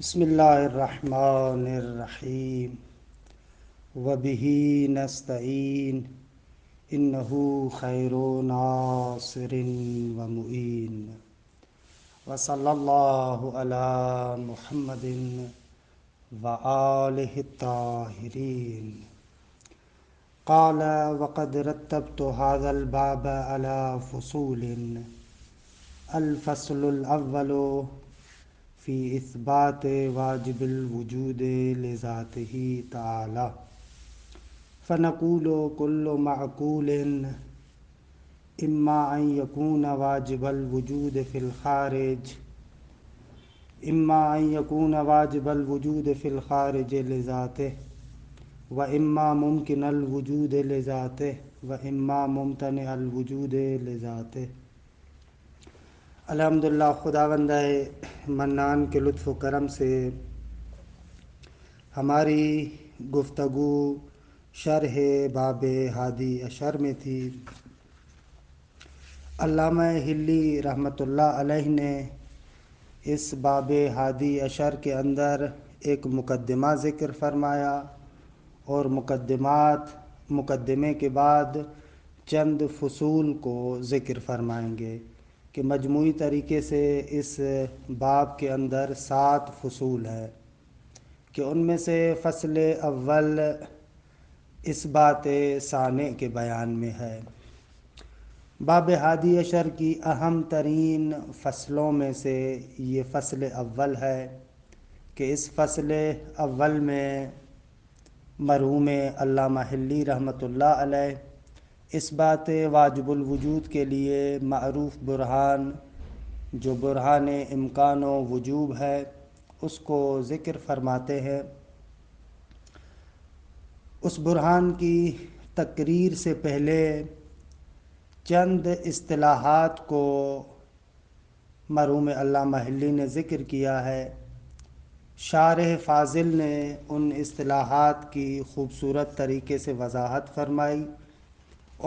بسم اللہ الرحمن الرحیم وبہ نستعین انہ خیر ناصر ومعین وصلی اللہ علی محمد وآلہ الطاہرین قال وقد رتبت هذا الباب على فصول الفصل الاول فی اثبات واجب الوجود لذاته تعالی فنقول كل معقول اما ان يكون واجب الوجود في الخارج لذاته واما ممکن الوجود لذاته واما ممتنع الوجود لذاته۔ الحمدللہ خداوند منان کے لطف و کرم سے ہماری گفتگو شرح باب ہادی عشر میں تھی۔ علامہ حلی رحمۃ اللہ علیہ نے اس باب ہادی عشر کے اندر ایک مقدمہ ذکر فرمایا اور مقدمے کے بعد چند فصول کو ذکر فرمائیں گے کہ مجموعی طریقے سے اس باب کے اندر 7 فصول ہے کہ ان میں سے فصل اول اثبات ثانی کے بیان میں ہے۔ باب ہادی عشر کی اہم ترین فصلوں میں سے یہ فصل اول ہے کہ اس فصل اول میں مرحوم علامہ حلی رحمۃ اللہ علیہ اس بات واجب الوجود کے لیے معروف برہان جو برہان امکان و وجوب ہے اس کو ذکر فرماتے ہیں۔ اس برہان کی تقریر سے پہلے چند اصطلاحات کو مرحوم علامہ حلی نے ذکر کیا ہے۔ شارح فاضل نے ان اصطلاحات کی خوبصورت طریقے سے وضاحت فرمائی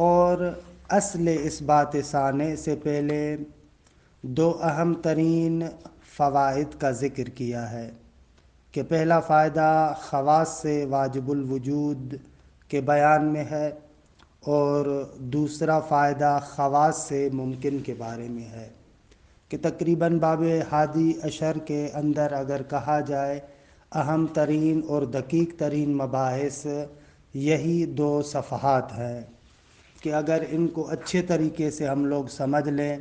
اور اصل اثبات ثانی سے پہلے 2 اہم ترین فوائد کا ذکر کیا ہے کہ پہلا فائدہ خواص سے واجب الوجود کے بیان میں ہے اور دوسرا فائدہ خواص سے ممکن کے بارے میں ہے کہ تقریباً باب ہادی عشر کے اندر اگر کہا جائے اہم ترین اور دقیق ترین مباحث یہی 2 صفحات ہیں کہ اگر ان کو اچھے طریقے سے ہم لوگ سمجھ لیں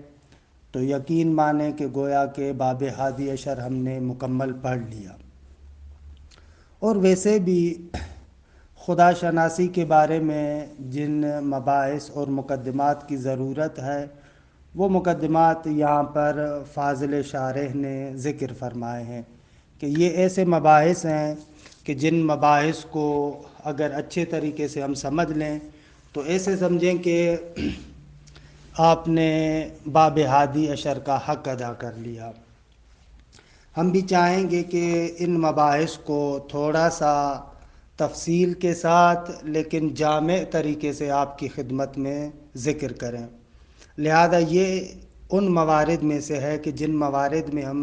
تو یقین مانیں کہ گویا کہ باب ہادی عشر ہم نے مکمل پڑھ لیا۔ اور ویسے بھی خدا شناسی کے بارے میں جن مباحث اور مقدمات کی ضرورت ہے وہ مقدمات یہاں پر فاضل شارح نے ذکر فرمائے ہیں کہ یہ ایسے مباحث ہیں کہ جن مباحث کو اگر اچھے طریقے سے ہم سمجھ لیں تو ایسے سمجھیں کہ آپ نے باب ہادی عشر کا حق ادا کر لیا۔ ہم بھی چاہیں گے کہ ان مباحث کو تھوڑا سا تفصیل کے ساتھ لیکن جامع طریقے سے آپ کی خدمت میں ذکر کریں، لہذا یہ ان موارد میں سے ہے کہ جن موارد میں ہم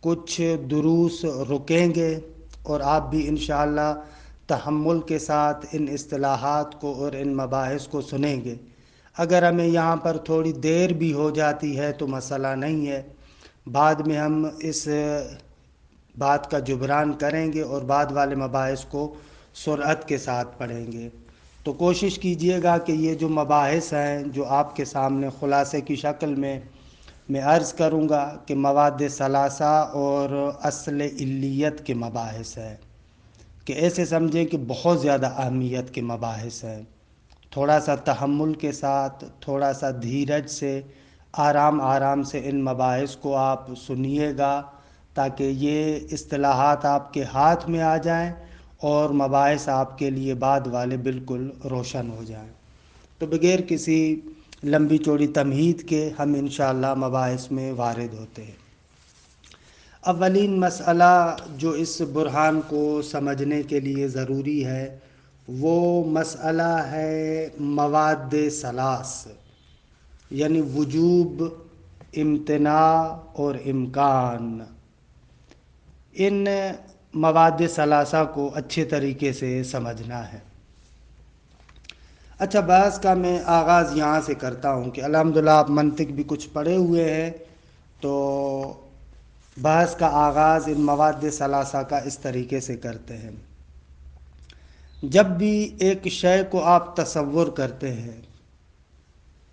کچھ دروس رکیں گے اور آپ بھی انشاءاللہ تحمل کے ساتھ ان اصطلاحات کو اور ان مباحث کو سنیں گے۔ اگر ہمیں یہاں پر تھوڑی دیر بھی ہو جاتی ہے تو مسئلہ نہیں ہے، بعد میں ہم اس بات کا جبران کریں گے اور بعد والے مباحث کو سرعت کے ساتھ پڑھیں گے۔ تو کوشش کیجئے گا کہ یہ جو مباحث ہیں جو آپ کے سامنے خلاصے کی شکل میں عرض کروں گا کہ مواد ثلاثہ اور اصل علیت کے مباحث ہیں کہ ایسے سمجھیں کہ بہت زیادہ اہمیت کے مباحث ہیں۔ تھوڑا سا تحمل کے ساتھ، تھوڑا سا دھیرج سے، آرام سے ان مباحث کو آپ سنیے گا تاکہ یہ اصطلاحات آپ کے ہاتھ میں آ جائیں اور مباحث آپ کے لیے بعد والے بالکل روشن ہو جائیں۔ تو بغیر کسی لمبی چوڑی تمہید کے ہم انشاءاللہ مباحث میں وارد ہوتے ہیں۔ اولین مسئلہ جو اس برہان کو سمجھنے کے لیے ضروری ہے وہ مسئلہ ہے مواد ثلاث، یعنی وجوب، امتناع اور امکان۔ ان مواد ثلاثہ کو اچھے طریقے سے سمجھنا ہے۔ اچھا، بحث کا میں آغاز یہاں سے کرتا ہوں کہ الحمدللہ آپ منطق بھی کچھ پڑھے ہوئے ہیں، تو بحث کا آغاز ان مواد ثلاثہ کا اس طریقے سے کرتے ہیں۔ جب بھی ایک شے کو آپ تصور کرتے ہیں،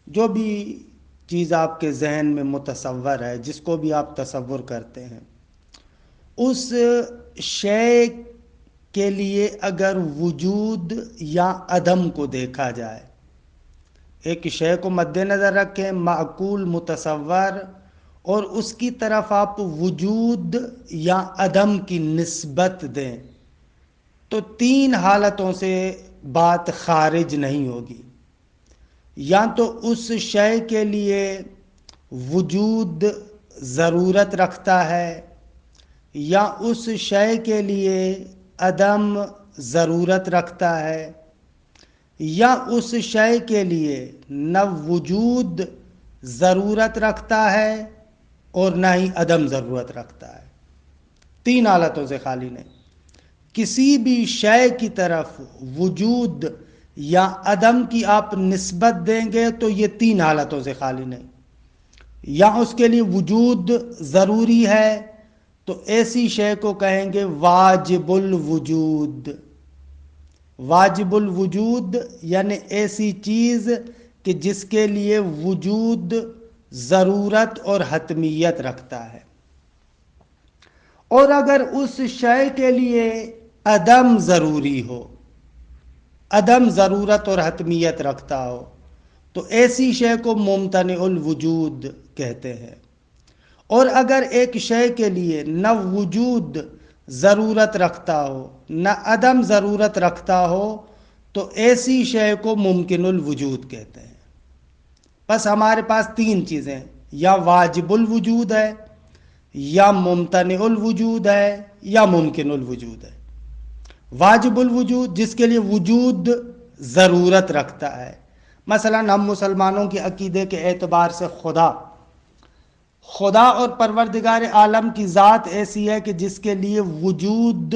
جو بھی چیز آپ کے ذہن میں متصور ہے، جس کو بھی آپ تصور کرتے ہیں، اس شے کے لیے اگر وجود یا عدم کو دیکھا جائے، ایک شے کو مد نظر رکھیں، معقول متصور، اور اس کی طرف آپ وجود یا عدم کی نسبت دیں، تو تین حالتوں سے بات خارج نہیں ہوگی۔ یا تو اس شے کے لیے وجود ضرورت رکھتا ہے، یا اس شے کے لیے عدم ضرورت رکھتا ہے، یا اس شے کے لیے نہ وجود ضرورت رکھتا ہے اور نہ ہی عدم ضرورت رکھتا ہے۔ تین حالتوں سے خالی نہیں۔ کسی بھی شے کی طرف وجود یا عدم کی آپ نسبت دیں گے تو یہ تین حالتوں سے خالی نہیں۔ یا اس کے لیے وجود ضروری ہے تو ایسی شے کو کہیں گے واجب الوجود۔ واجب الوجود یعنی ایسی چیز کہ جس کے لیے وجود ضرورت اور حتمیت رکھتا ہے۔ اور اگر اس شے کے لیے عدم ضروری ہو، عدم ضرورت اور حتمیت رکھتا ہو، تو ایسی شے کو ممتنع الوجود کہتے ہیں۔ اور اگر ایک شے کے لیے نہ وجود ضرورت رکھتا ہو نہ عدم ضرورت رکھتا ہو تو ایسی شے کو ممکن الوجود کہتے ہیں۔ بس ہمارے پاس تین چیزیں، یا واجب الوجود ہے، یا ممتنع الوجود ہے، یا ممکن الوجود ہے۔ واجب الوجود جس کے لیے وجود ضرورت رکھتا ہے، مثلا ہم مسلمانوں کے عقیدے کے اعتبار سے خدا اور پروردگار عالم کی ذات ایسی ہے کہ جس کے لیے وجود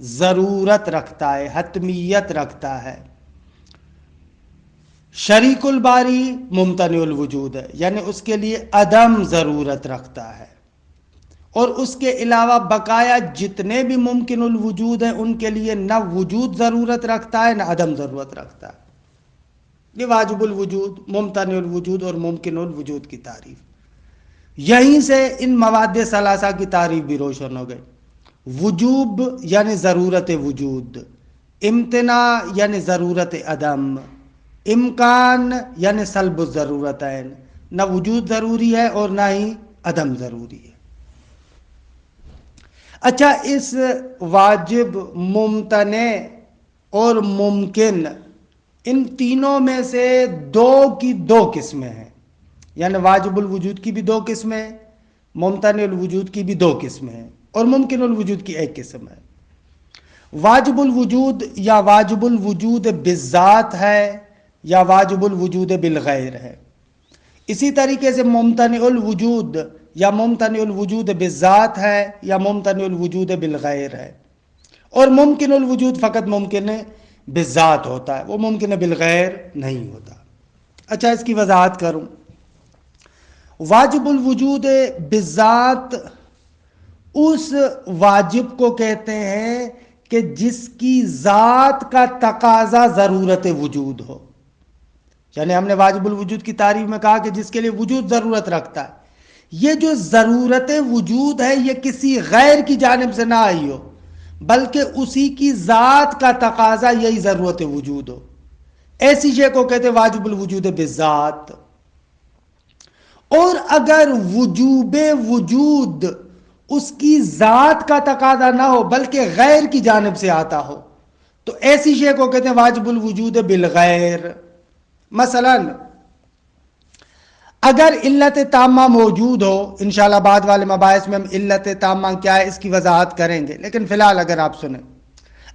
ضرورت رکھتا ہے، حتمیت رکھتا ہے۔ شریک الباری ممتنع الوجود ہے، یعنی اس کے لیے عدم ضرورت رکھتا ہے۔ اور اس کے علاوہ بقایا جتنے بھی ممکن الوجود ہیں ان کے لیے نہ وجود ضرورت رکھتا ہے نہ عدم ضرورت رکھتا ہے۔ یہ واجب الوجود، ممتنع الوجود اور ممکن الوجود کی تعریف۔ یہیں سے ان مواد ثلاثہ کی تعریف بھی روشن ہو گئی۔ وجوب یعنی ضرورت وجود، امتناع یعنی ضرورت عدم، امکان یعنی سلب الضرورتین، نہ وجود ضروری ہے اور نہ ہی عدم ضروری ہے۔ اچھا، اس واجب، ممتنع اور ممکن، ان تینوں میں سے دو کی دو قسمیں ہیں، یعنی واجب الوجود کی بھی دو قسمیں ہیں، ممتنع الوجود کی بھی دو قسمیں ہیں، اور ممکن الوجود کی ایک قسم ہے۔ واجب الوجود یا واجب الوجود بالذات ہے یا واجب الوجود بالغیر ہے۔ اسی طریقے سے ممتنع الوجود یا ممتنع الوجود بالذات ہے یا ممتنع الوجود بالغیر ہے۔ اور ممکن الوجود فقط ممکن بالذات ہوتا ہے، وہ ممکن بالغیر نہیں ہوتا۔ اچھا، اس کی وضاحت کروں۔ واجب الوجود بالذات اس واجب کو کہتے ہیں کہ جس کی ذات کا تقاضا ضرورت وجود ہو۔ یعنی ہم نے واجب الوجود کی تعریف میں کہا کہ جس کے لیے وجود ضرورت رکھتا ہے۔ یہ جو ضرورت وجود ہے یہ کسی غیر کی جانب سے نہ آئی ہو، بلکہ اسی کی ذات کا تقاضا یہی ضرورت وجود ہو، ایسی شے کو کہتے ہیں واجب الوجود بالذات۔ اور اگر وجوب وجود اس کی ذات کا تقاضا نہ ہو بلکہ غیر کی جانب سے آتا ہو تو ایسی شے کو کہتے ہیں واجب الوجود بالغیر۔ مثلا اگر علت تامہ موجود ہو، انشاءاللہ بعد والے مباحث میں ہم علت تامہ کیا ہے اس کی وضاحت کریں گے، لیکن فی الحال اگر آپ سنیں،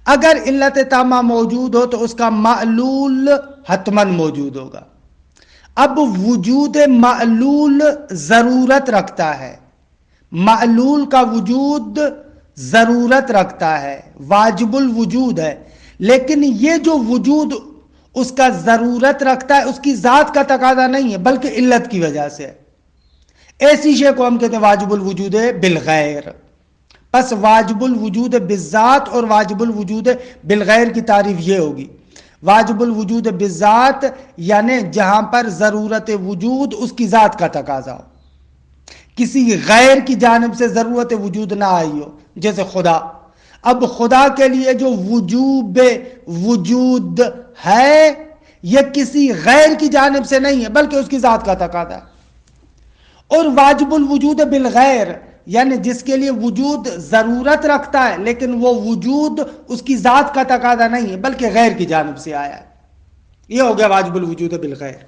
اگر علت تامہ موجود ہو تو اس کا معلول حتماً موجود ہوگا۔ اب وجود معلول ضرورت رکھتا ہے، معلول کا وجود ضرورت رکھتا ہے، واجب الوجود ہے، لیکن یہ جو وجود اس کا ضرورت رکھتا ہے اس کی ذات کا تقاضا نہیں ہے بلکہ علت کی وجہ سے ہے، ایسی شے کو ہم کہتے ہیں واجب الوجود بالغیر۔ پس واجب الوجود بالذات اور واجب الوجود بالغیر کی تعریف یہ ہوگی، واجب الوجود بالذات یعنی جہاں پر ضرورت وجود اس کی ذات کا تقاضا ہو، کسی غیر کی جانب سے ضرورت وجود نہ آئی ہو، جیسے خدا۔ اب خدا کے لیے جو وجوب وجود ہے یہ کسی غیر کی جانب سے نہیں ہے بلکہ اس کی ذات کا تقاضا ہے۔ اور واجب الوجود بالغیر یعنی جس کے لیے وجود ضرورت رکھتا ہے لیکن وہ وجود اس کی ذات کا تقاضا نہیں ہے بلکہ غیر کی جانب سے آیا ہے، یہ ہو گیا واجب الوجود بالغیر۔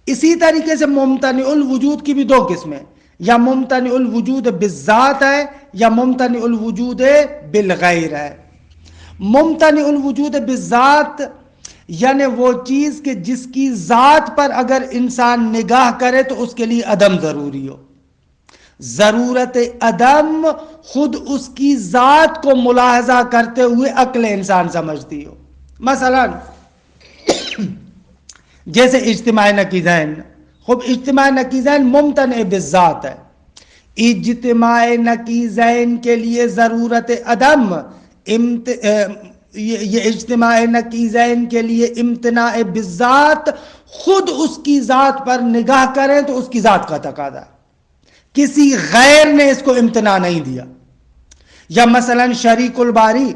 اسی طریقے سے ممتنع الوجود کی بھی دو قسمیں، یا ممتنع الوجود بالذات ہے یا ممتنع الوجود بالغیر ہے۔ ممتنع الوجود بالذات یعنی وہ چیز کہ جس کی ذات پر اگر انسان نگاہ کرے تو اس کے لیے عدم ضروری ہو، ضرورت عدم خود اس کی ذات کو ملاحظہ کرتے ہوئے عقل انسان سمجھتی ہو۔ مثلا جیسے اجتماع نقیضین، خب اجتماع نقیضین ممتنع بالذات ہے، اجتماع نقیضین کے لیے ضرورت عدم یہ اجتماع نقیضین کے لیے امتناع بالذات خود اس کی ذات پر نگاہ کریں تو اس کی ذات کا تقاضا ہے، کسی غیر نے اس کو امتناع نہیں دیا۔ یا مثلا شریک الباری،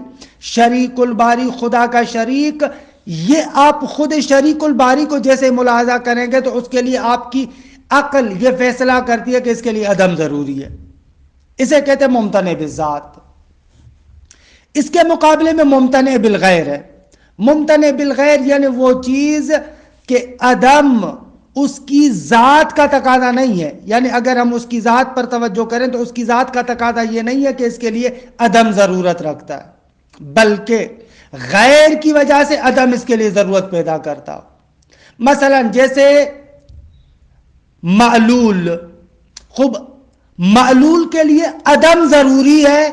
شریک الباری خدا کا شریک، یہ آپ خود شریک الباری کو جیسے ملاحظہ کریں گے تو اس کے لیے آپ کی عقل یہ فیصلہ کرتی ہے کہ اس کے لیے عدم ضروری ہے، اسے کہتے ہیں ممتنع بالذات۔ اس کے مقابلے میں ممتنع بالغیر ہے، ممتنع بالغیر یعنی وہ چیز کہ عدم اس کی ذات کا تقاضا نہیں ہے، یعنی اگر ہم اس کی ذات پر توجہ کریں تو اس کی ذات کا تقاضا یہ نہیں ہے کہ اس کے لیے عدم ضرورت رکھتا ہے بلکہ غیر کی وجہ سے عدم اس کے لیے ضرورت پیدا کرتا ہو۔ مثلا جیسے معلول، خب معلول کے لیے عدم ضروری ہے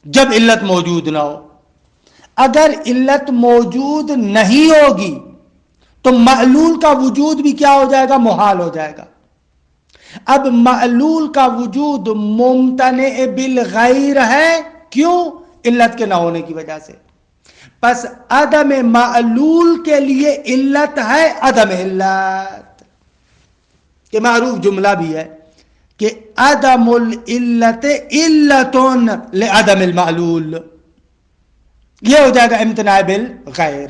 جب علت موجود نہ ہو، اگر علت موجود نہیں ہوگی تو معلول کا وجود بھی کیا ہو جائے گا؟ محال ہو جائے گا۔ اب معلول کا وجود ممتنع بالغیر ہے، کیوں؟ علت کے نہ ہونے کی وجہ سے۔ پس عدم معلول کے لیے علت ہے عدم علت، کہ معروف جملہ بھی ہے کہ عدم العلت علت لعدم المعلول، یہ ہو جائے گا امتناع بالغیر۔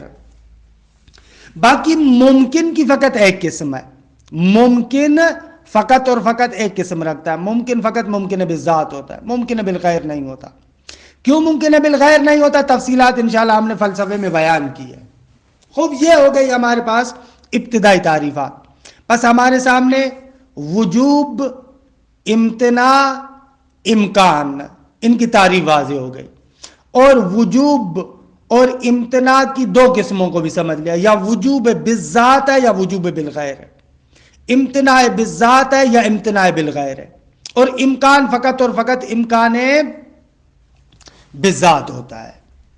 باقی ممکن کی فقط ایک قسم ہے، ممکن فقط اور فقط ایک قسم رکھتا ہے، ممکن فقط ممکن بالذات ہوتا ہے، ممکن بالغیر نہیں ہوتا۔ کیوں ممکن بالغیر نہیں ہوتا؟ تفصیلات انشاءاللہ ہم نے فلسفے میں بیان کی ہے۔ خوب یہ ہو گئی ہمارے پاس ابتدائی تعریفات۔ بس ہمارے سامنے وجوب، امتناع، امکان، ان کی تعریف واضح ہو گئی، اور وجوب اور امتناع کی دو قسموں کو بھی سمجھ لیا، یا وجوب بالذات ہے یا وجوب بالغیر ہے، امتناع بالذات ہے یا امتناع بالغیر ہے، اور امکان فقط اور فقط امکان بالذات ہوتا ہے۔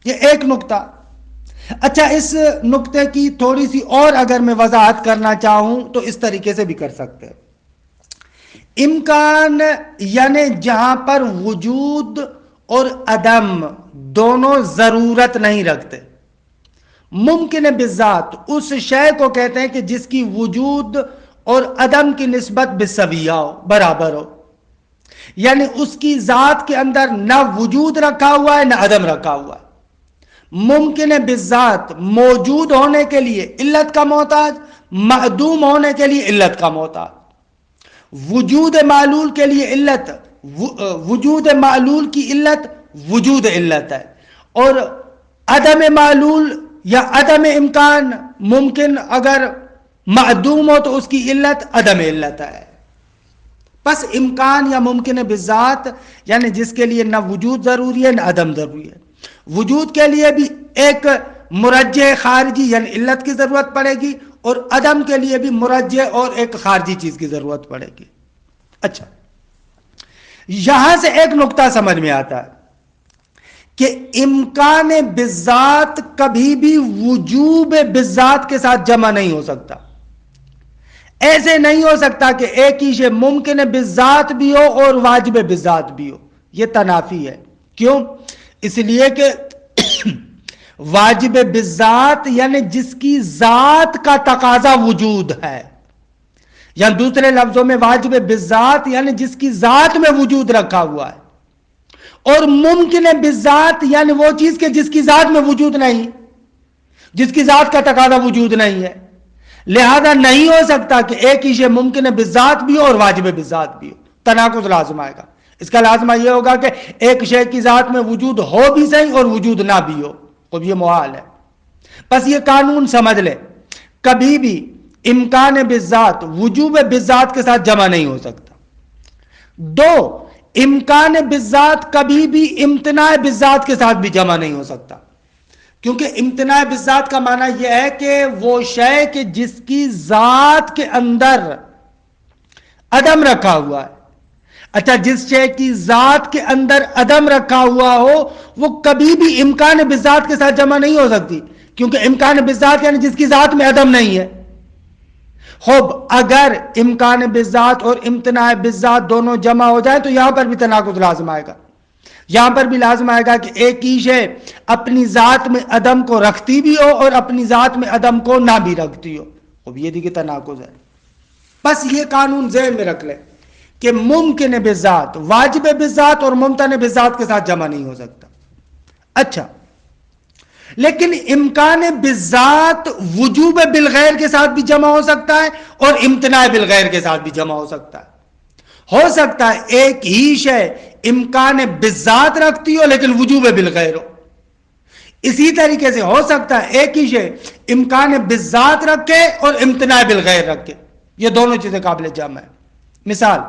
یہ ایک نقطہ۔ اچھا، اس نقطے کی تھوڑی سی اور اگر میں وضاحت کرنا چاہوں تو اس طریقے سے بھی کر سکتے ہیں۔ امکان یعنی جہاں پر وجود اور عدم دونوں ضرورت نہیں رکھتے۔ ممکن بالذات اس شے کو کہتے ہیں کہ جس کی وجود اور عدم کی نسبت بالسویہ ہو، برابر ہو، یعنی اس کی ذات کے اندر نہ وجود رکھا ہوا ہے نہ عدم رکھا ہوا ہے۔ ممکن بالذات موجود ہونے کے لیے علت کا محتاج، معدوم ہونے کے لیے علت کا محتاج۔ وجود معلول کے لیے علت، وجود معلول کی علت وجود علت ہے، اور عدم معلول یا عدم امکان ممکن اگر معدوم ہو تو اس کی علت عدم علت ہے۔ بس امکان یا ممکن بالذات یعنی جس کے لیے نہ وجود ضروری ہے نہ عدم ضروری ہے۔ وجود کے لیے بھی ایک مرجح خارجی یعنی علت کی ضرورت پڑے گی، اور عدم کے لیے بھی مرجح اور ایک خارجی چیز کی ضرورت پڑے گی۔ اچھا، یہاں سے ایک نقطہ سمجھ میں آتا ہے، کہ امکان بالذات کبھی بھی وجوب بالذات کے ساتھ جمع نہیں ہو سکتا. ایسے نہیں ہو سکتا کہ ایک ہی شے ممکن بالذات بھی ہو اور واجب بالذات بھی ہو. یہ تنافی ہے. کیوں؟ اس لیے کہ واجب بالذات یعنی جس کی ذات کا تقاضا وجود ہے، یا دوسرے لفظوں میں واجب بالذات یعنی جس کی ذات میں وجود رکھا ہوا ہے، اور ممکن بالذات یعنی وہ چیز کہ جس کی ذات میں وجود نہیں، جس کی ذات کا تقاضا وجود نہیں ہے. لہذا نہیں ہو سکتا کہ ایک ہی شے ممکن بالذات بھی ہو اور واجب بالذات بھی ہو. تناقض لازم آئے گا. اس کا لازمہ یہ ہوگا کہ ایک شے کی ذات میں وجود ہو بھی صحیح اور وجود نہ بھی ہو. اب یہ محال ہے. بس یہ قانون سمجھ لے، کبھی بھی امکان بالذات وجوب بالذات کے ساتھ جمع نہیں ہو سکتا. دو، امکان بالذات کبھی بھی امتناع بالذات کے ساتھ بھی جمع نہیں ہو سکتا. کیونکہ امتناع بالذات کا معنی یہ ہے کہ وہ شے کہ جس کی ذات کے اندر عدم رکھا ہوا ہے. اچھا، جس شے کی ذات کے اندر عدم رکھا ہوا ہو وہ کبھی بھی امکان بالذات کے ساتھ جمع نہیں ہو سکتی، کیونکہ امکان بالذات یعنی جس کی ذات میں عدم نہیں ہے. خوب، اگر امکان بالذات اور امتناع بالذات دونوں جمع ہو جائے تو یہاں پر بھی تناقض لازم آئے گا. یہاں پر بھی لازم آئے گا کہ ایک ہی شے اپنی ذات میں عدم کو رکھتی بھی ہو اور اپنی ذات میں عدم کو نہ بھی رکھتی ہو. خوب، یہ دیکھیں تناقض ہے. بس یہ قانون ذہن میں رکھ لے کہ ممکن بالذات واجب بالذات اور ممتنع بالذات کے ساتھ جمع نہیں ہو سکتا. اچھا، لیکن امکان بالذات وجوب بالغیر کے ساتھ بھی جمع ہو سکتا ہے اور امتناع بالغیر کے ساتھ بھی جمع ہو سکتا ہے. ہو سکتا ہے ایک ہی شے امکان بالذات رکھتی ہو لیکن وجوب بالغیر ہو. اسی طریقے سے ہو سکتا ہے ایک ہی شے امکان بالذات رکھے اور امتناع بالغیر رکھے. یہ دونوں چیزیں قابل جمع ہیں. مثال،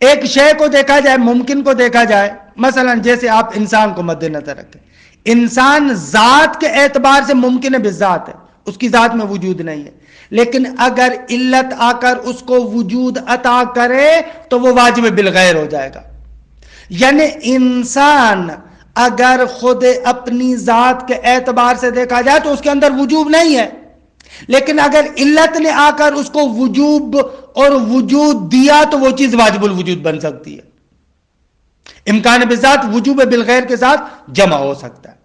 ایک شے کو دیکھا جائے، ممکن کو دیکھا جائے، مثلا جیسے آپ انسان کو مد نظر رکھیں. انسان ذات کے اعتبار سے ممکن بالذات ہے، اس کی ذات میں وجود نہیں ہے، لیکن اگر علت آ کر اس کو وجود عطا کرے تو وہ واجب بالغیر ہو جائے گا. یعنی انسان اگر خود اپنی ذات کے اعتبار سے دیکھا جائے تو اس کے اندر وجوب نہیں ہے، لیکن اگر علت نے آ کر اس کو وجوب اور وجود دیا تو وہ چیز واجب الوجود بن سکتی ہے. امکان بالذات وجوب بالغیر کے ساتھ جمع ہو سکتا ہے.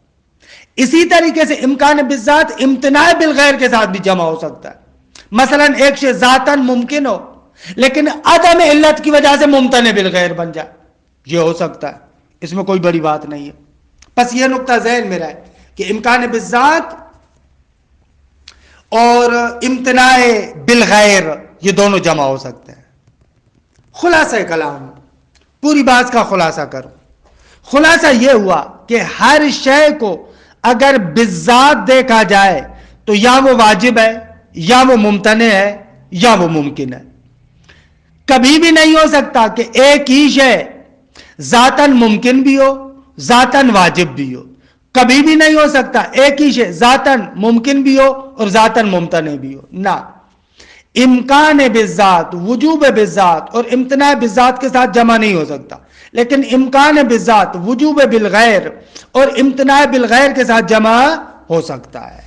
اسی طریقے سے امکان بالذات امتناع بالغیر کے ساتھ بھی جمع ہو سکتا ہے. مثلا ایک شے ذاتاً ممکن ہو لیکن عدم علت کی وجہ سے ممتنع بالغیر بن جائے، یہ ہو سکتا ہے. اس میں کوئی بڑی بات نہیں ہے. بس یہ نقطہ ذہن میں رہے کہ امکان بالذات اور امتناع بالغیر یہ دونوں جمع ہو سکتے ہیں. خلاصہ کلام، پوری بات کا خلاصہ کرو. خلاصہ یہ ہوا کہ ہر شے کو اگر بالذات دیکھا جائے تو یا وہ واجب ہے یا وہ ممتنع ہے یا وہ ممکن ہے. کبھی بھی نہیں ہو سکتا کہ ایک ہی شے ذاتاً ممکن بھی ہو ذاتاً واجب بھی ہو. کبھی بھی نہیں ہو سکتا ایک ہی شے ذاتاً ممکن بھی ہو اور ذاتاً ممتنع بھی ہو. نہ، امکان بالذات وجوب بالذات اور امتناع بالذات کے ساتھ جمع نہیں ہو سکتا، لیکن امکان بالذات وجوب بالغیر اور امتناع بالغیر کے ساتھ جمع ہو سکتا ہے.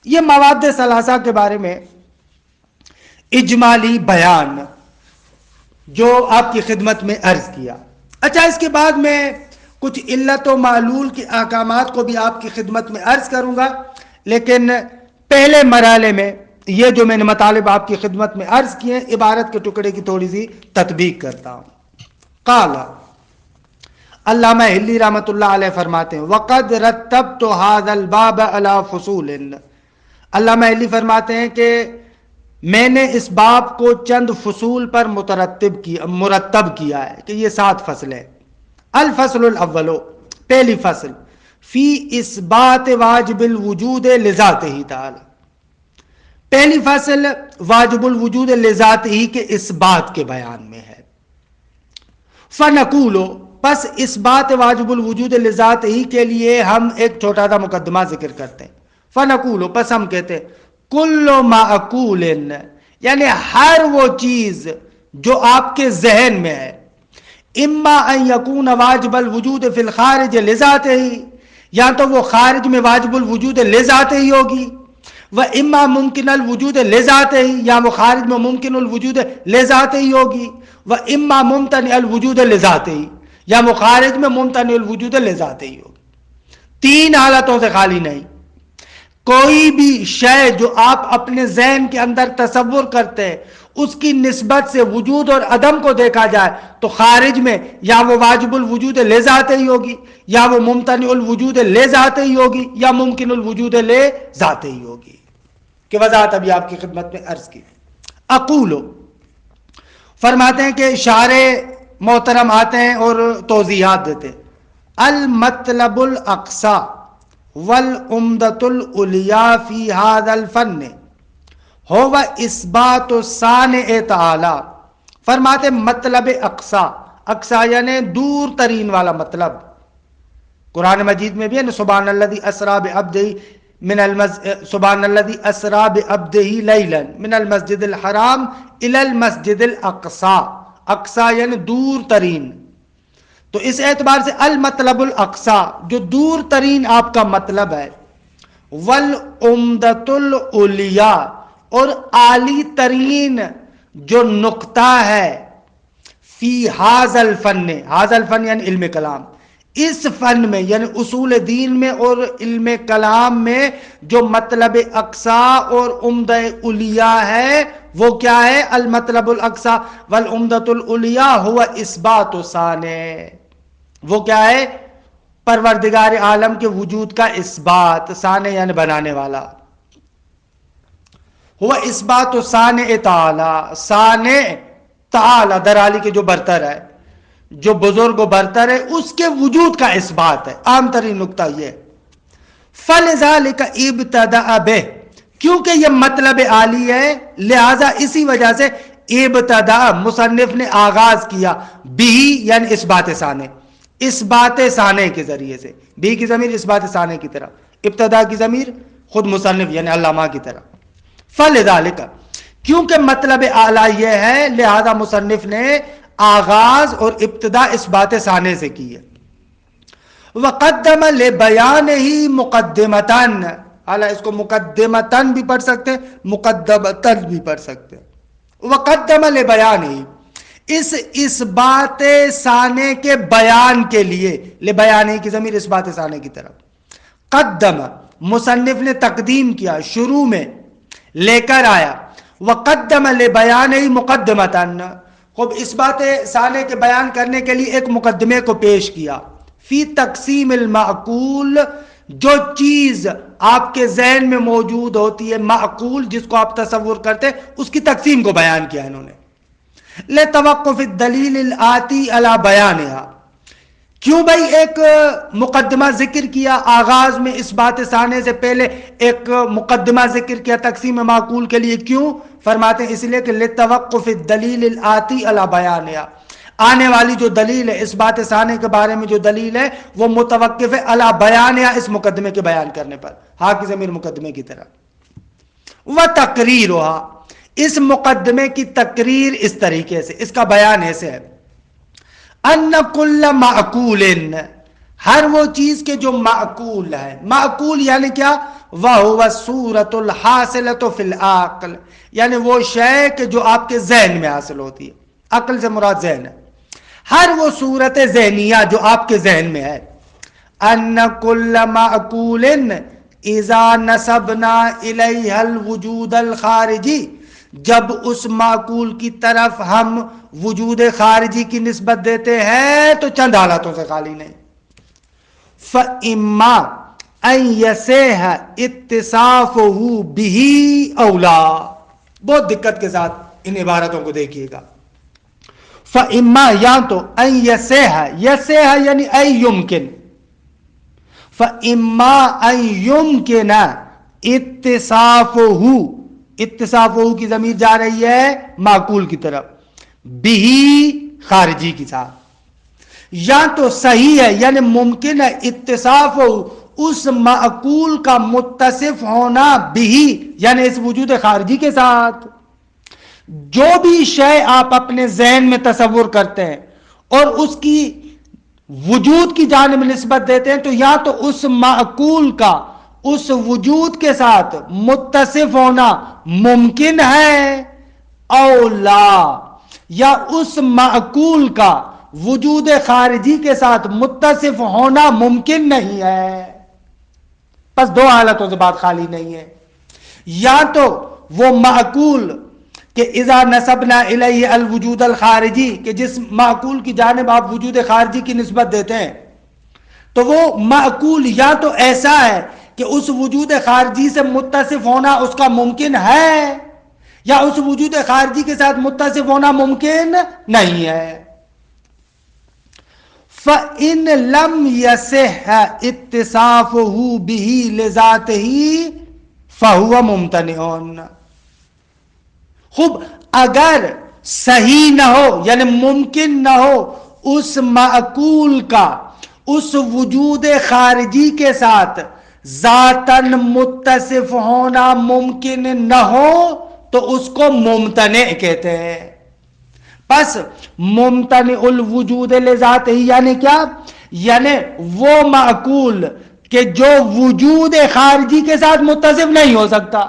یہ مواد ثلاثہ کے بارے میں اجمالی بیان جو آپ کی خدمت میں عرض کیا. اچھا، اس کے بعد میں کچھ علت و معلول کے احکامات کو بھی آپ کی خدمت میں عرض کروں گا، لیکن پہلے مرحلے میں یہ جو میں نے مطالب آپ کی خدمت میں عرض کیے عبارت کے ٹکڑے کی تھوڑی سی تطبیق کرتا ہوں. قال علامہ ہلی رحمۃ اللہ علیہ فرماتے ہیں وقد رتبت هذا الباب على فصول. علامہ ہلی فرماتے ہیں کہ میں نے اس باب کو چند فصول پر مرتب کیا ہے کہ یہ 7 فصلیں. الفصل الاول، پہلی فصل، فی اثبات واجب الوجود لذاتہ تعالی. پہلی فصل واجب الوجود لذاتہ کے اثبات کے بیان میں ہے. فنقول، پس اثبات واجب الوجود لذاتہ کے لیے ہم ایک چھوٹا سا مقدمہ ذکر کرتے ہیں. فنقول، پس ہم کہتے ہیں کل معقول، یعنی ہر وہ چیز جو آپ کے ذہن میں ہے، اما ان یکون واجب الوجود فی الخارج لذاتہ، یا تو وہ خارج میں واجب الوجود لذاتہ ہی ہوگی، و اما ممکن الوجود لذاتہ ہی، یا وہ خارج میں ممکن الوجود لذاتہ ہی ہوگی، و اما ممتنع الوجود لذاتہ ہی، یا وہ خارج میں ممتنع الوجود لذاتہ ہی ہوگی۔ تین حالتوں سے خالی نہیں۔ کوئی بھی شے جو آپ اپنے ذہن کے اندر تصور کرتے ہیں اس کی نسبت سے وجود اور عدم کو دیکھا جائے تو خارج میں یا وہ واجب الوجود لے ذاتے ہی ہوگی، یا وہ ممتنع الوجود لے ذاتے ہی ہوگی، یا ممکن الوجود لے ذاتے ہی ہوگی، کہ وضاحت ابھی آپ کی خدمت میں عرض کی۔ اقولو فرماتے ہیں کہ شارح محترم آتے ہیں اور توضیحات دیتے ہیں۔ المطلب الاقصی والعمدۃ العلیٰ فی ھذا الفن ہو اثبات صانع تعالی۔ فرماتے مطلب اقصی، اقصی یعنی دور ترین والا مطلب، قرآن مجید میں بھی ہے نا، سبحان الذی اسریٰ بعبدہ سبحان الذی اسریٰ بعبدہ لیلا من المسجد الحرام الی المسجد الاقصی، اقصی یعنی دور ترین۔ تو اس اعتبار سے المطلب الاقصی جو دور ترین آپ کا مطلب ہے، والعمدۃ العلیٰ اور اعلی ترین جو نقطہ ہے، فی ھذا الفن، ھذا الفن یعنی علم کلام، اس فن میں یعنی اصول دین میں اور علم کلام میں جو مطلب اقصی اور عمدہ علیٰ ہے وہ کیا ہے؟ المطلب الاقصی والعمدۃ العلیٰ هو اثبات صانع، وہ کیا ہے؟ پروردگار عالم کے وجود کا اثبات، صانع یعنی بنانے والا، ہوا اثبات صانع تعالی، صانع تعالی درالی کے جو برتر ہے، جو بزرگ و برتر ہے، اس کے وجود کا اثبات ہے۔ عام ترین نقطہ یہ ہے۔ فلذلک ابتدأ بہ، کیونکہ یہ مطلب عالی ہے لہذا اسی وجہ سے ابتدأ مصنف نے آغاز کیا، بھی یعنی اثبات صانع، اثبات صانع کے ذریعے سے، بھی کی ضمیر اثبات صانع کی طرح، ابتدا کی ضمیر خود مصنف یعنی علامہ کی طرح۔ فلذلک، کیونکہ مطلب اعلیٰ یہ ہے لہذا مصنف نے آغاز اور ابتدا اثبات صانع سے کی ہے۔ وقدم لبیانہ مقدمتاً، اعلیٰ اس کو مقدمتاً بھی پڑھ سکتے ہیں، مقدمتاً بھی پڑھ سکتے ہیں۔ وقدم لبیانہ، اس اثبات صانع کے بیان کے لیے، لبیانہ کی ضمیر اثبات صانع کی طرف، قدم مصنف نے تقدیم کیا، شروع میں لے کر آیا، وقدم لبیانہ مقدمتاً، خوب اثبات صانع کے بیان کرنے کے لیے ایک مقدمے کو پیش کیا، فی تقسیم المعقول، جو چیز آپ کے ذہن میں موجود ہوتی ہے، معقول جس کو آپ تصور کرتے، اس کی تقسیم کو بیان کیا انہوں نے۔ لتوقف الدلیل الآتی علی بیانہا، کیوں بھائی ایک مقدمہ ذکر کیا آغاز میں، اثبات صانع سے پہلے ایک مقدمہ ذکر کیا تقسیم معقول کے لیے، کیوں؟ فرماتے ہیں اس لیے کہ لتوقف الدلیل الآتی علی بیانہا، آنے والی جو دلیل ہے اثبات صانع کے بارے میں، جو دلیل ہے وہ متوقف ہے علی بیانہا، اس مقدمے کے بیان کرنے پر، ہاں کی ضمیر مقدمے کی طرح۔ وتقریرھا، اس مقدمے کی تقریر اس طریقے سے، اس کا بیان ایسے ہے، ان کل معقول، ہر وہ چیز کے جو معقول ہے، معقول یعنی کیا؟ وہو الصورۃ الحاصلۃ فی العقل، یعنی وہ شے کہ جو آپ کے ذہن میں حاصل ہوتی ہے، عقل سے مراد ذہن ہے، ہر وہ صورت ذہنیہ جو آپ کے ذہن میں ہے۔ ان کل معقول اذا نسبنا الیہ الوجود الخارجی، جب اس معقول کی طرف ہم وجود خارجی کی نسبت دیتے ہیں تو چند حالاتوں سے خالی نہیں۔ فَإِمَّا أَن يَصِحَّ اتصافُهُ بِهِ أَوْ، بہت دقت کے ساتھ ان عبارتوں کو دیکھیے گا۔ فَإِمَّا، یا تو أَن يَصِحَّ، يَصِحَّ یعنی أَن يُمْكِن، فَإِمَّا أَن يُمْكِنَ اتصافُهُ، اتصافُهُ کی ضمیر جا رہی ہے معقول کی طرف، بِهِ خارجی کی ساتھ، یا تو صحیح ہے یعنی ممکن ہے اتصافُهُ، اس معقول کا متصف ہونا، بِهِ یعنی اس وجود خارجی کے ساتھ۔ جو بھی شے آپ اپنے ذہن میں تصور کرتے ہیں اور اس کی وجود کی جانب نسبت دیتے ہیں، تو یا تو اس معقول کا اس وجود کے ساتھ متصف ہونا ممکن ہے او لا، یا اس معقول کا وجود خارجی کے ساتھ متصف ہونا ممکن نہیں ہے. بس دو حالتوں سے بات خالی نہیں ہے. یا تو وہ معقول کہ اذا نسبنا الیہ الوجود الخارجی، کہ جس معقول کی جانب آپ وجود خارجی کی نسبت دیتے ہیں، تو وہ معقول یا تو ایسا ہے کہ اس وجود خارجی سے متصف ہونا اس کا ممکن ہے، یا اس وجود خارجی کے ساتھ متصف ہونا ممکن نہیں ہے. فَإِن لَمْ يَصِحَّ اتصافه بِهِ لذاته فَهُوَ مُمْتَنِعٌ. خوب، اگر صحیح نہ ہو یعنی ممکن نہ ہو اس معقول کا اس وجود خارجی کے ساتھ ذاتاً متصف ہونا ممکن نہ ہو تو اس کو ممتنع کہتے ہیں. پس ممتنع الوجود لذات ہی یعنی کیا؟ یعنی وہ معقول کہ جو وجود خارجی کے ساتھ متصف نہیں ہو سکتا.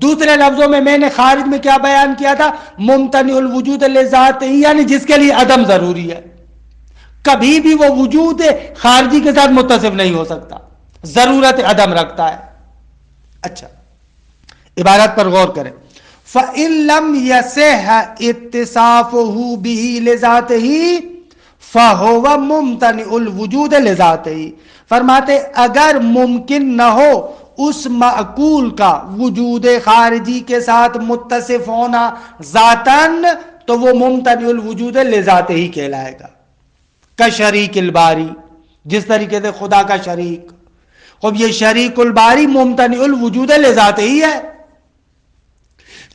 دوسرے لفظوں میں نے خارج میں کیا بیان کیا تھا؟ ممتنع الوجود لذات ہی یعنی جس کے لیے عدم ضروری ہے، کبھی بھی وہ وجود خارجی کے ساتھ متصف نہیں ہو سکتا، ضرورت عدم رکھتا ہے. اچھا، عبارت پر غور کریں. فَإِن لَمْ يَصِحَّ اتصافه بِهِ لذاته فَهُوَ مُمْتَنِعُ الْوُجُودِ لذاته. فرماتے اگر ممکن نہ ہو اس معقول کا وجود خارجی کے ساتھ متصف ہونا ذاتاً، تو وہ ممتنع الوجود لذاته ہی کہلائے گا. کشریک الباری، جس طریقے سے خدا کا شریک. خب یہ شریک الباری ممتنع الوجود لذاته ہی ہے،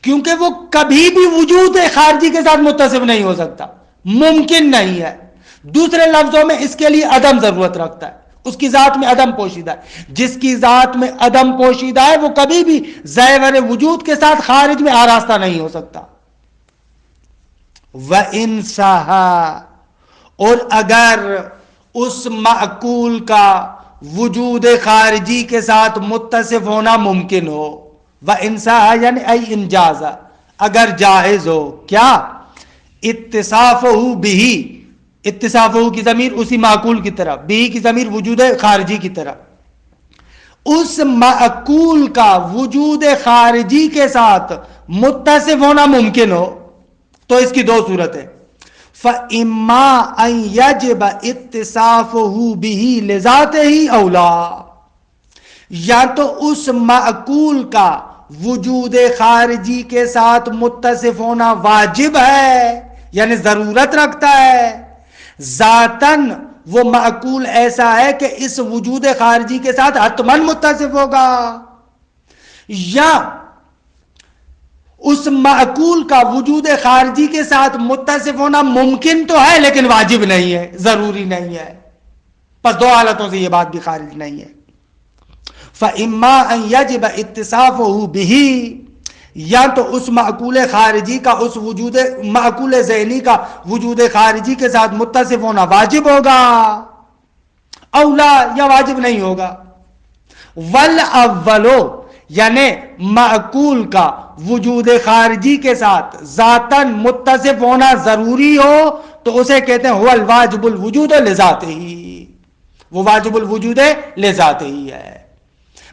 کیونکہ وہ کبھی بھی وجود خارجی کے ساتھ متصف نہیں ہو سکتا، ممکن نہیں ہے. دوسرے لفظوں میں اس کے لیے عدم ضرورت رکھتا ہے، اس کی ذات میں عدم پوشیدہ ہے. جس کی ذات میں عدم پوشیدہ ہے وہ کبھی بھی ظاہر وجود کے ساتھ خارج میں آراستہ نہیں ہو سکتا. وَإِن صَحَّ، اور اگر اس معقول کا وجود خارجی کے ساتھ متصف ہونا ممکن ہو، وَإِن صَحَّ یعنی ای انجاز، اگر جائز ہو کیا؟ اتصافہ بھی، اتصافہ کی ضمیر اسی معقول کی طرح، بھی کی ضمیر وجود خارجی کی طرح. اس معقول کا وجود خارجی کے ساتھ متصف ہونا ممکن ہو تو اس کی دو صورتیں. فَإِمَّا أَن يَجِبَ اتصافہ بِهِ لذاتہ أَوْ لَا، یا تو اس معقول کا وجود خارجی کے ساتھ متصف ہونا واجب ہے یعنی ضرورت رکھتا ہے، ذاتاً وہ معقول ایسا ہے کہ اس وجود خارجی کے ساتھ حتماً متصف ہوگا، یا اس معقول کا وجود خارجی کے ساتھ متصف ہونا ممکن تو ہے لیکن واجب نہیں ہے، ضروری نہیں ہے. بس دو حالتوں سے یہ بات بھی خارج نہیں ہے. فَإِمَّا أَن يَجِبَ اتصافہ بِهِ، یا تو اس معقول خارجی کا اس وجود معقول ذہنی کا وجود خارجی کے ساتھ متصف ہونا واجب ہوگا، اولا یا واجب نہیں ہوگا. وَالْأَوَّلُ یعنی معقول کا وجود خارجی کے ساتھ ذاتاً متصف ہونا ضروری ہو تو اسے کہتے ہیں هو الواجب الوجود لذاتہ، وہ واجب الوجود لذاتہ ہے.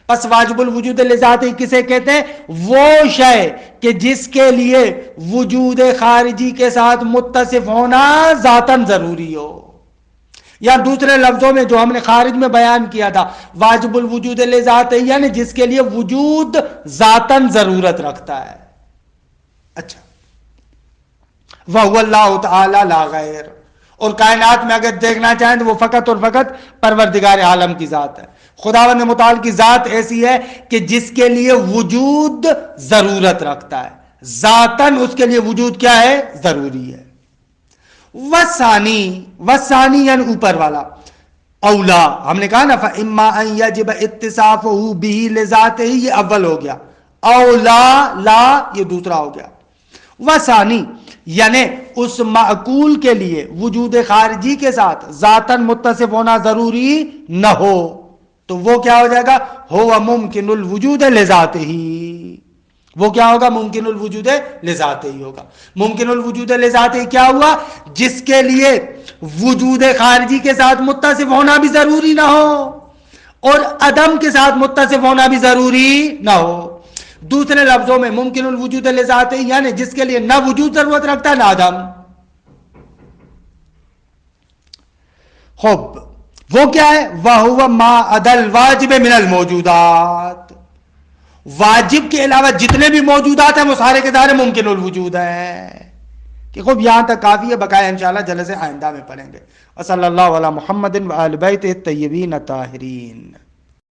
پس واجب الوجود لذاتہ کسے کہتے ہیں؟ وہ شے کہ جس کے لیے وجود خارجی کے ساتھ متصف ہونا ذاتاً ضروری ہو، یا دوسرے لفظوں میں جو ہم نے خارج میں بیان کیا تھا واجب الوجود لذاتہ یعنی جس کے لیے وجود ذاتاً ضرورت رکھتا ہے. اچھا، وَهُوَ اللَّهُ تَعَالَى لَا غَيْرُ، اور کائنات میں اگر دیکھنا چاہیں تو وہ فقط اور فقط پروردگار عالم کی ذات ہے. خداوند متعال کی ذات ایسی ہے کہ جس کے لیے وجود ضرورت رکھتا ہے، ذاتاً اس کے لیے وجود کیا ہے؟ ضروری ہے. وَثَانِي یعنی اوپر والا، اولا ہم نے کہا نا فَإِمَّا أَن يَجِبَ اتصافہ بِهِ لذاتہ، یہ اول ہو گیا. اولا لا یہ دوسرا ہو گیا. وثانی یعنی اس معقول کے لیے وجود خارجی کے ساتھ ذاتاً متصف ہونا ضروری نہ ہو تو وہ کیا ہو جائے گا؟ ہو ممکن الوجود لذاتہ ہی، وہ کیا ہوگا؟ ممکن الوجود لذاتہ ہی ہوگا۔ ممکن الوجود لذاتہ ہی کیا ہوا؟ جس کے لیے وجود خارجی کے ساتھ متصف ہونا بھی ضروری نہ ہو اور عدم کے ساتھ متصف ہونا بھی ضروری نہ ہو۔ دوسرے لفظوں میں ممکن الوجود لذاتہ ہی یعنی جس کے لیے نہ وجود ضرورت رکھتا نہ عدم۔ خوب وہ کیا ہے؟ وَهُوَ مَا عَدَى الْوَاجِبِ مِنَ الْمَوْجُودَاتِ، واجب کے علاوہ جتنے بھی موجودات ہیں وہ سارے کے سارے ممکن الوجود ہیں۔ کہ خوب یہاں تک کافی ہے، بقایا انشاءاللہ جلسے آئندہ میں پڑھیں گے۔ وصلی اللہ علی محمد وآل بیتہ الطیبین الطاہرین۔